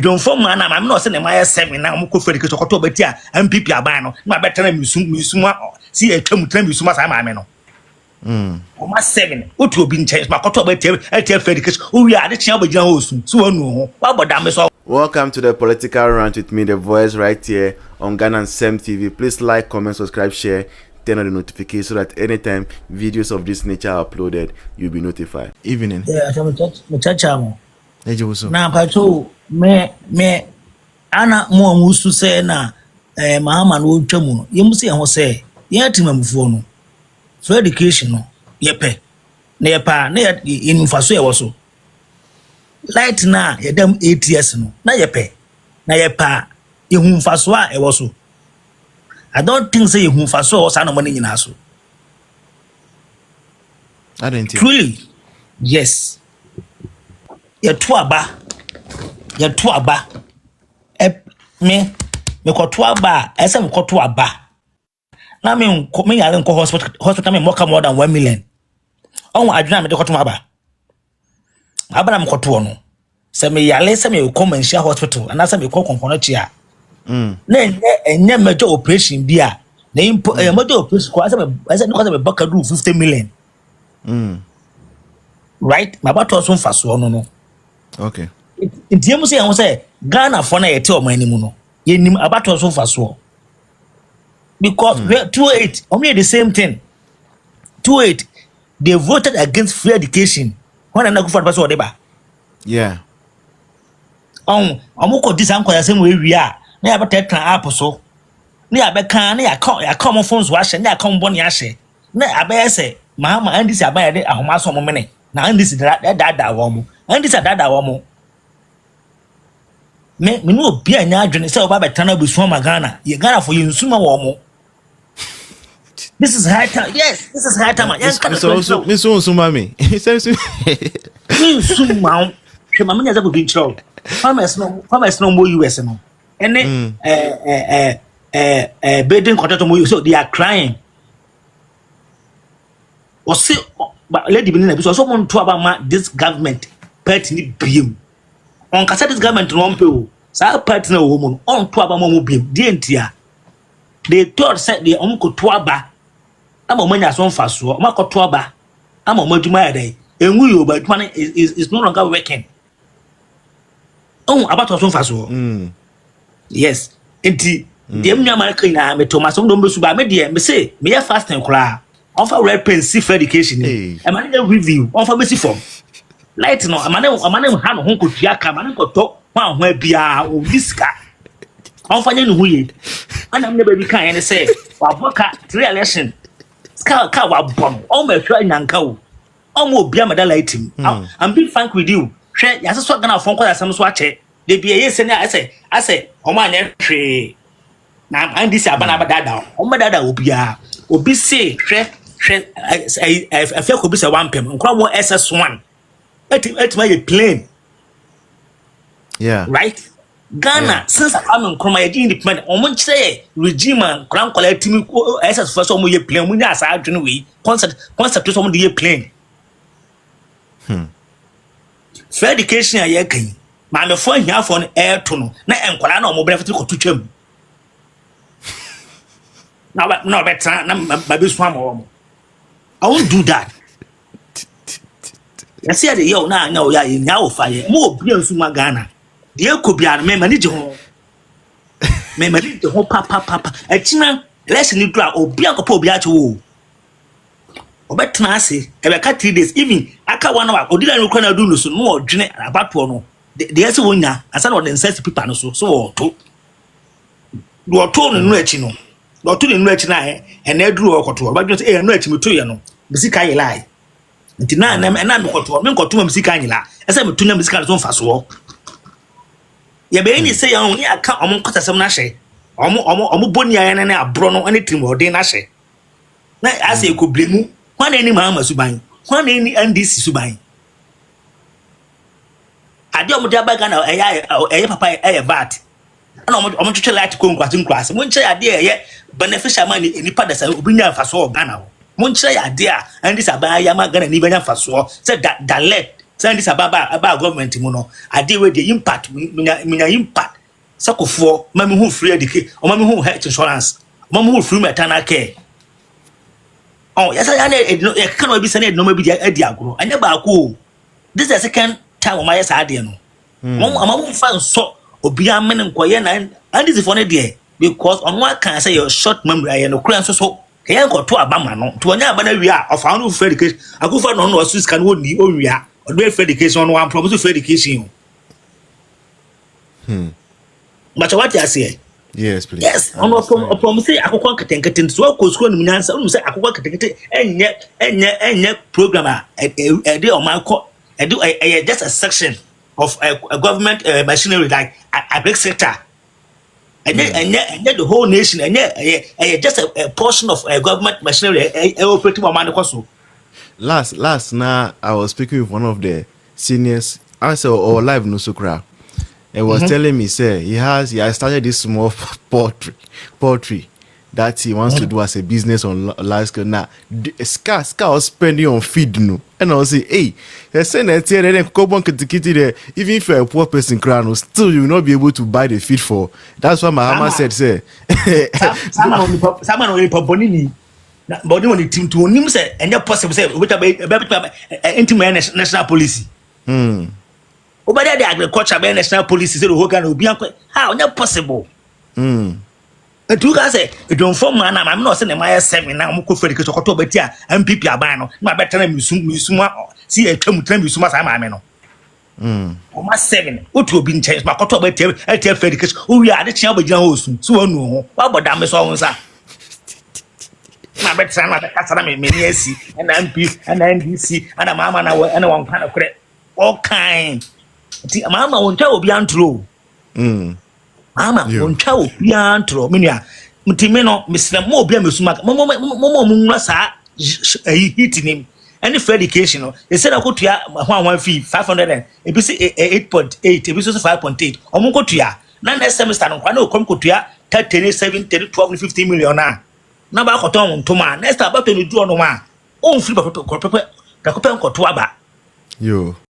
don't form man, I'm not saying my 7 now, Moko Frederick October Tia, and Pipi Abano, my better name is see a term so much I'm a my 7, what will be changed, my October I tell Frederick, who we are the chamber host, so no, what about damn. Welcome to the political rant with me, the voice, right here on Ghana Sem TV. Please like, comment, subscribe, share, turn on the notification so that anytime videos of this nature are uploaded, you'll be notified. Evening. Yeah, I'm now, Pato, me, Anna more musu say na, Mahaman will chamu. You must see, I was say, yet him for for education, no, yepe, near pa, near in Faso also. Light na, ye dem 8 years no, na yepe, na yepa, you whom Fasoa also. I don't think say you whom Faso or son of money in Aso. I didn't truly, yes. Ye tuaba, me kotuaba, esa me kotuaba. Na me yale nko hospital me moka more than 1 million. On adwuna me de kotuaba. Abana me kotuo no. Se me yale se me come and share hospital, and asa me ko konkono chia. Na enye major operation bia. Na impo major operation ko asa me baka do 50 million. Right? My battle so faso no. Okay. Nti emu say I say Ghana for na yete o manimu no. Ye nim abato so faso. Because 28 only the same thing. 28 they voted against free education. When na go for person odeba. Yeah. Omoko dis anko ya same we a na ya beta tran app so. Na ya be kan na ya come phones wa hye na ya come boni ahye. Na abaye say Mahama NDC abaye de ahoma so mo mene. Na NDC da wo mo. NDC da wo mo. Me no obi anya adwene say oba betana busu ma Ghana. Ye Ghana for yinsuma wo mo. This is high time. Yes, this is high time. So mami. Suma. She mama nya zago binchro. Farmers no more US no. Ene building contract mo so they are crying. Or say but lady bin na bi so someone to about this government party ni biem. On kasa this government no pay o. Sa party na wo mo on to about mo biem. Die ntia. They thought said they on ko to aba. Ama manya so mfaso. Ma ko to aba. Ama madwuma ya dai. Enwu yo ba adwuma is no longer working. About so mfaso. Yes. Enti dem nwa ma kan na me Thomas ndo mbesu ba me de me say me ya fasting kura. On for red pen see for education. E ma dey review on for besi form. Light no amane ha no ho kotua ka ma ne ko to ho ho bia o diska. On for nyane huye. Ana me baby kan ene say wa boka 3 election. Ka wa bom. O ma hwa nyanka o. O ma obia medal item. I'm being frank with you. Hwe ya so Ghana fon kwasa sam so ache. De bia yese na ase o ma nya hwe. Na andi si abana abadada. O ma dada obia. Obi say hwe I feel could be a 1 PM. Nkwa SS1. It my plane. Yeah. Right? Ghana since I'm in Chroma independent. Omun say regime and crown collecting SS first omu ye plane. Mun asa adwene we concept to some ye plane. Fair education aye kan. Ma me fo hia fo no air to no. Na enkwala na omo benefit ko tutwam. Na better na baby swam omo. I won't do that. I see the yo na ya nya fire. Mo obi ansuma Ghana. De ko bia me manage ho. Me manage ho papa. E tina lesson ni dra obi akopa obi ache wo. Obetena ase e be ka 3 days even aka 1 hour odila no kwana do no so no odwene abato no. De ase wonya asa no de sense paper no so oto. Do oto no achi no. Do to no achi na na eduru okoto. Ba dwo say no achi meto ye no. Bisika ye lai. Nti na me koto me nkoto bisika anyila. Ese meto nya bisika so mfaso. Ye be ni say ya ni aka omo nkotasem na hye. Omo boni ayan na abro no ani trim odin na hye. Na ase ko blemu. Kwa na ni Mahama suban. Kwa na ni NDC suban. Ade omo dia baga na eye papa eye VAT. Ana omo twetwe light ko nkwati nkwase. Mo nche ade eye beneficial man ni pada sa obinya mfaso Ghana ho. Mo nche ade a NDC aban ya ma Ghana ni benya mfaso. Say that let send this about government mu no ade we the impact minya impact sakofo mama hu free education o mama hu health insurance mama hu free maternal care oh yes I e kan obi say na no ma bi adi agro anya ba ko this is the second time my yes ade no mama fan so obi amene nkoye na NDC for no there because on one can say your short memory aye no kura so kayan ko to abama no to onya abana wi a of our free education agufa no no sus kan woni o wi a o do free education no one promise free education but what you say yes please yes on promise akokon ketenketen so ko school no nyansa no say akokon ketenketen enye program a dey o man ko just a section of a government machinery like a big sector and the whole nation and just a portion of government machinery operating on man so last now I was speaking with one of the seniors answer or live no sukra and was telling me say he has started this small poultry that he wants to do as a business on large scale. Now scar was spending on feed no and I was say hey they say that then carbon kitikiti there even if you're a poor person crown still you will not be able to buy the feed for. That's what my mama said say someone only bonini but when the team to him say and that possible say with a national policy over there the agriculture by national policy say the whole can be how not possible tu ka say e don form man am not say my 7 na mo ko fere ke sokoto beti a MPP aban no na betra misuma si etwam tra misuma sa ma me no o ma 7 otu obi nche ma koto beti e fere ke o wi ade chia bagina ho su so wanu ho wa boda me so wonsa na betra na be kasa na me ni asi na MP na NDC na mama na wan kana kure all kind ti mama won twa obi antro ama ontwa opia antro menua mtime no mesra mo obia mesuma mo munwa sa hitinim any free education no they said akotua hwan fee 500 e bi say 8.8 e bi so 5.8 omo kotua na next semester no kwa na okom kotua 37 12 15 million na ba koton ntoma next about no du no ma on free ba koto kopepe koto aba yo